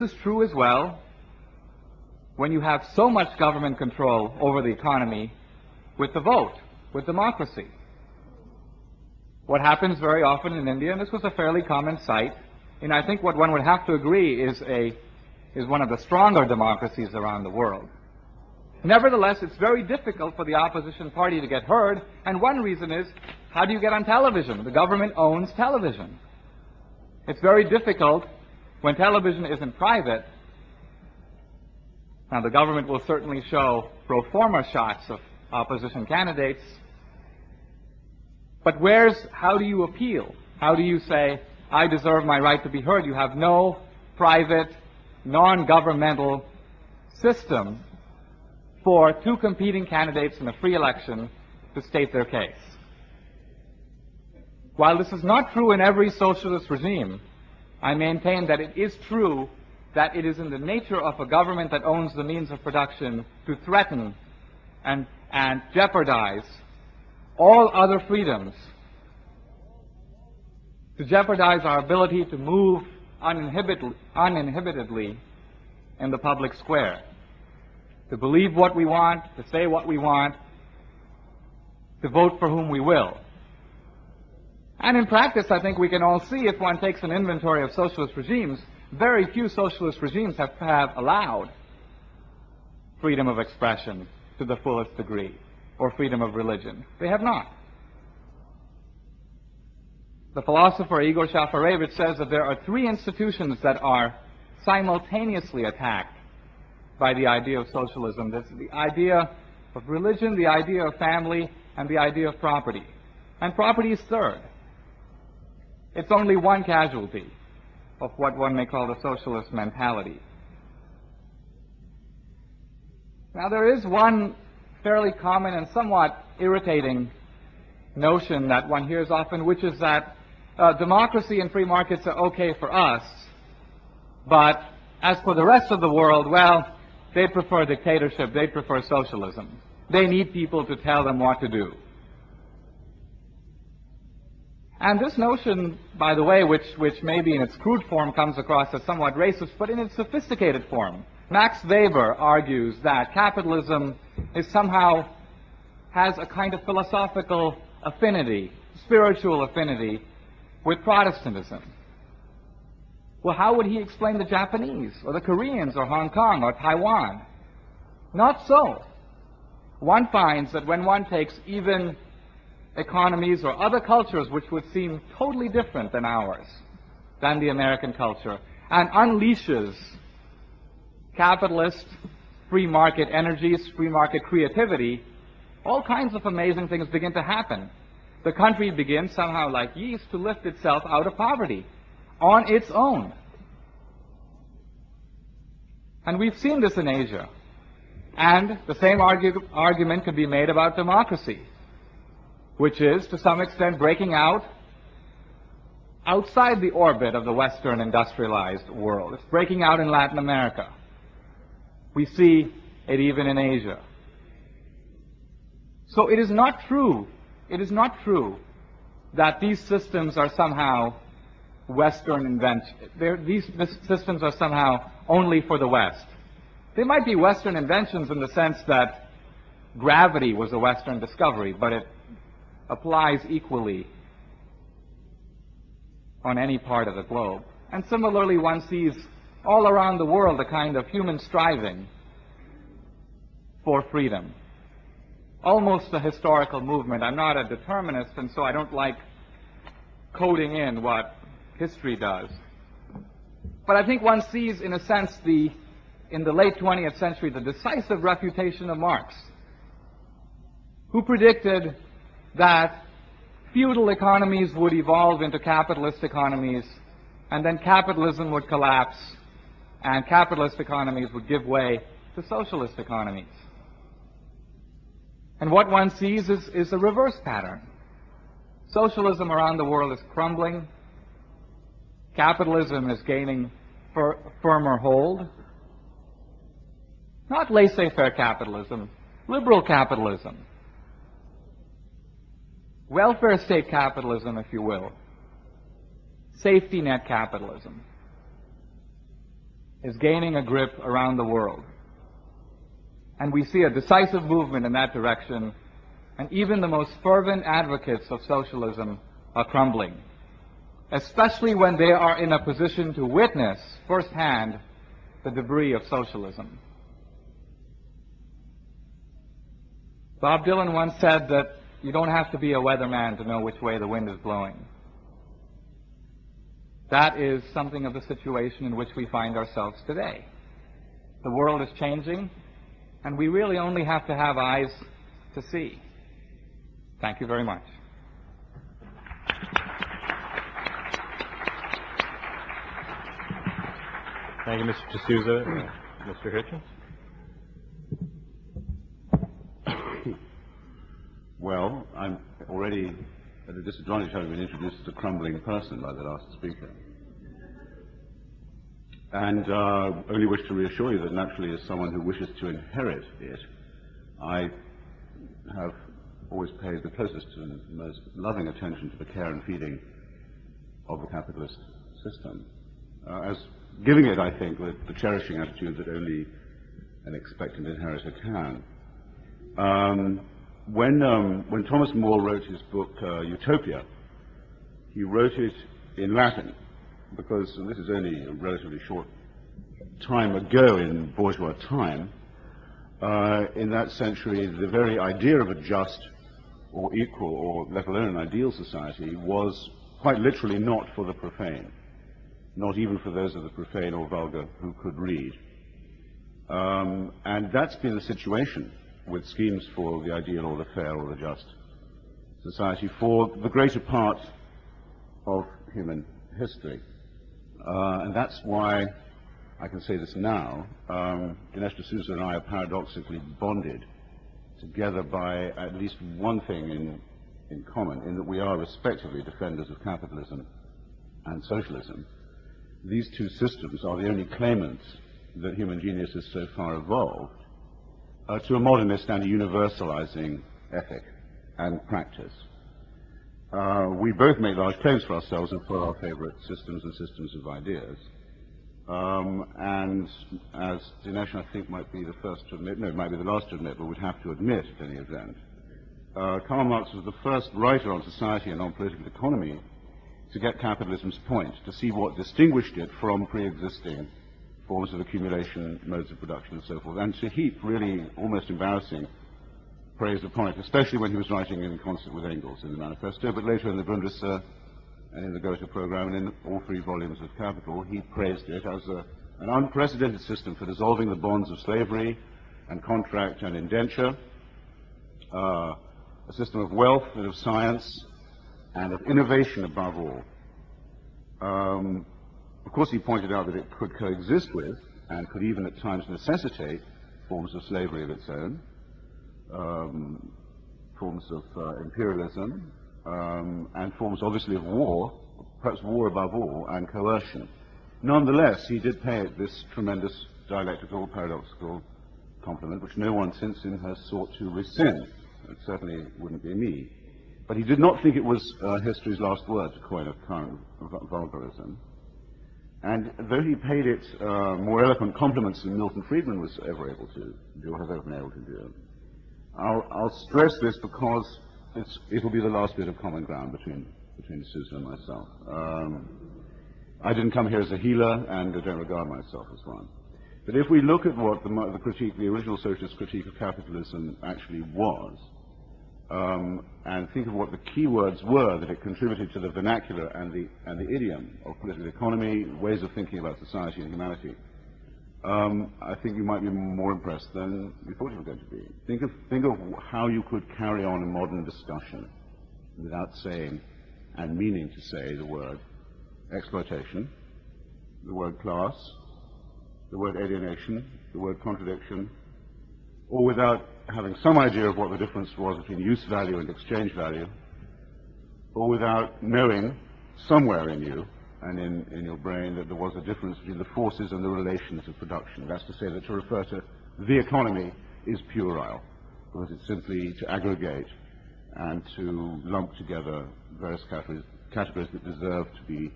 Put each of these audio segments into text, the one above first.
This is true as well when you have so much government control over the economy with the vote, with democracy. What happens very often in India, and this was a fairly common sight, and I think what one would have to agree is one of the stronger democracies around the world. Nevertheless, it's very difficult for the opposition party to get heard, and one reason is, how do you get on television? The government owns television. It's very difficult when television isn't private. Now, the government will certainly show pro forma shots of opposition candidates, but how do you appeal? How do you say, I deserve my right to be heard? You have no private, non-governmental system for two competing candidates in a free election to state their case. While this is not true in every socialist regime, I maintain that it is true that it is in the nature of a government that owns the means of production to threaten and jeopardize all other freedoms, to jeopardize our ability to move uninhibitedly in the public square, to believe what we want, to say what we want, to vote for whom we will. And in practice, I think we can all see, if one takes an inventory of socialist regimes, very few socialist regimes have allowed freedom of expression to the fullest degree, or freedom of religion. They have not. The philosopher Igor Shafarevich says that there are three institutions that are simultaneously attacked by the idea of socialism. There's the idea of religion, the idea of family, and the idea of property. And property is third. It's only one casualty of what one may call the socialist mentality. Now, there is one fairly common and somewhat irritating notion that one hears often, which is that democracy and free markets are okay for us, but as for the rest of the world, well, they prefer dictatorship, they prefer socialism. They need people to tell them what to do. And this notion, by the way, which maybe in its crude form comes across as somewhat racist, but in its sophisticated form, Max Weber argues that capitalism is somehow has a kind of philosophical affinity, spiritual affinity, with Protestantism. Well, how would he explain the Japanese, or the Koreans, or Hong Kong, or Taiwan? Not so. One finds that when one takes even economies or other cultures which would seem totally different than ours, than the American culture, and unleashes capitalist, free market energies, free market creativity, all kinds of amazing things begin to happen. The country begins somehow like yeast to lift itself out of poverty on its own. And we've seen this in Asia. And the same argument can be made about democracy, which is, to some extent, breaking out outside the orbit of the Western industrialized world. It's breaking out in Latin America. We see it even in Asia. So it is not true that these systems are somehow Western inventions. These systems are somehow only for the West. They might be Western inventions in the sense that gravity was a Western discovery, but it applies equally on any part of the globe. And similarly, one sees all around the world a kind of human striving for freedom. Almost a historical movement. I'm not a determinist, and so I don't like coding in what history does. But I think one sees, in a sense, in the late 20th century, the decisive refutation of Marx, who predicted that feudal economies would evolve into capitalist economies, and then capitalism would collapse, and capitalist economies would give way to socialist economies. And what one sees is a reverse pattern. Socialism around the world is crumbling. Capitalism is gaining firmer hold. Not laissez-faire capitalism, liberal capitalism. Welfare state capitalism, if you will. Safety net capitalism. is gaining a grip around the world. And we see a decisive movement in that direction, and even the most fervent advocates of socialism are crumbling, especially when they are in a position to witness firsthand the debris of socialism. Bob Dylan once said that you don't have to be a weatherman to know which way the wind is blowing. That is something of the situation in which we find ourselves today. The world is changing, and we really only have to have eyes to see. Thank you very much. Thank you, Mr. D'Souza. Mr. Hitchens? Well, I'm already at a disadvantage having been introduced as a crumbling person by the last speaker. And only wish to reassure you that naturally, as someone who wishes to inherit it, I have always paid the closest and most loving attention to the care and feeding of the capitalist system, as giving it, I think, the cherishing attitude that only an expectant inheritor can. When Thomas More wrote his book Utopia, he wrote it in Latin because, and this is only a relatively short time ago in bourgeois time, in that century the very idea of a just or equal or let alone an ideal society was quite literally not for the profane, not even for those of the profane or vulgar who could read. And that's been the situation with schemes for the ideal or the fair or the just society for the greater part of human history. And that's why I can say this now. Dinesh D'Souza and I are paradoxically bonded together by at least one thing in common, in that we are respectively defenders of capitalism and socialism. These two systems are the only claimants that human genius has so far evolved to a modernist and a universalizing ethic and practice. We both make large claims for ourselves and for our favorite systems and systems of ideas. And as Dinesh, I think, might be the first to admit, no, it might be the last to admit, but would have to admit at any event, Karl Marx was the first writer on society and on political economy to get capitalism's point, to see what distinguished it from pre-existing forms of accumulation, modes of production, and so forth, and to heap really almost embarrassing praise upon it, especially when he was writing in concert with Engels in the Manifesto, but later in the Grundrisse and in the Gotha program and in all three volumes of Capital, he praised it as an unprecedented system for dissolving the bonds of slavery and contract and indenture, a system of wealth and of science and of innovation above all. Of course, he pointed out that it could coexist with and could even at times necessitate forms of slavery of its own, forms of imperialism, and forms obviously of war, perhaps war above all, and coercion. Nonetheless, he did pay it this tremendous dialectical, paradoxical compliment, which no one since him has sought to rescind. It certainly wouldn't be me. But he did not think it was history's last word, to coin a current vulgarism. And though he paid it more eloquent compliments than Milton Friedman was ever able to do, or has ever been able to do, I'll stress this because it will be the last bit of common ground between D'Souza and myself. I didn't come here as a healer, and I don't regard myself as one. But if we look at what the critique, the original socialist critique of capitalism actually was, and think of what the key words were that it contributed to the vernacular and the idiom of political economy, ways of thinking about society and humanity, I think you might be more impressed than you thought you were going to be. Think of how you could carry on a modern discussion without saying and meaning to say the word exploitation, the word class, the word alienation, the word contradiction, or without having some idea of what the difference was between use value and exchange value, or without knowing somewhere in you and in your brain that there was a difference between the forces and the relations of production. That's to say that to refer to the economy is puerile, because it's simply to aggregate and to lump together various categories that deserve to be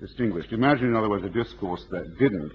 distinguished. Imagine, in other words, a discourse that didn't